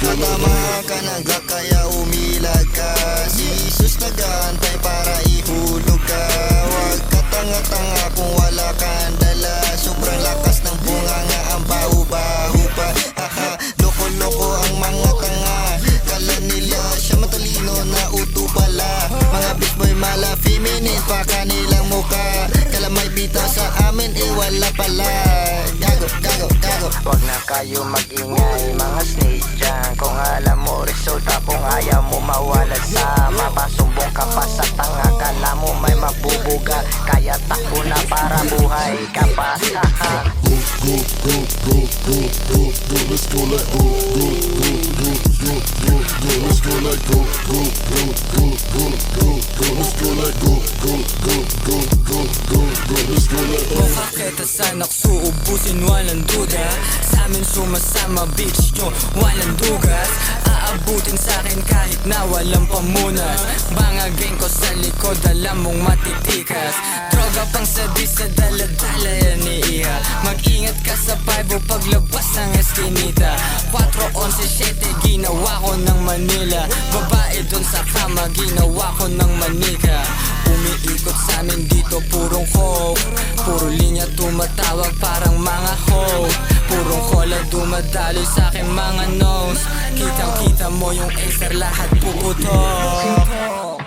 Natama ka na ga kaya umilag ka. Si Jesus nag-aantay para ihulog ka. Huwag ka tanga-tanga kung wala kang dala. Sobrang lakas ng bunganga, ang baho-baho pa. Haha, loko-loko ang mga tanga. Kala nila siya matalino na uto pala. Mga big boy mala, feminine pa kanilang muka. Kala may bita sa amin, wala pala. Gago, gago, gago. Huwag na kayo mag-ingay mga snake dyan. Kung alam mo resulta, kung ayaw mo mawala sa mapasumbong ka pa sa tanga. Kala mo may mabubuga, kaya takbo na para buhay ka pa. Let's go like go, let's go like go, let's go like Mukha kita sana kuubusin, walang duda. Sa amin sumasama bitch nyo, walang dugas. Aabutin sa'kin kahit na walang pamunas. Mga gang ko sa likod, alam mong matitikas. Droga pang sadis sa dala-dala yan ni Iha. Mag-ingat ka sa 5 paglabas ng eskinita. 4-11-7 ginawa ko ng Manila. Babae dun sa kama, ginawa ko ng manika. Umiikot sa amin dito purong coke. Puro linya tumatawag parang mga hoe. Purong cola dumadaloy sa akin mga nose. Kitang kita mo yung extra lahat puputok.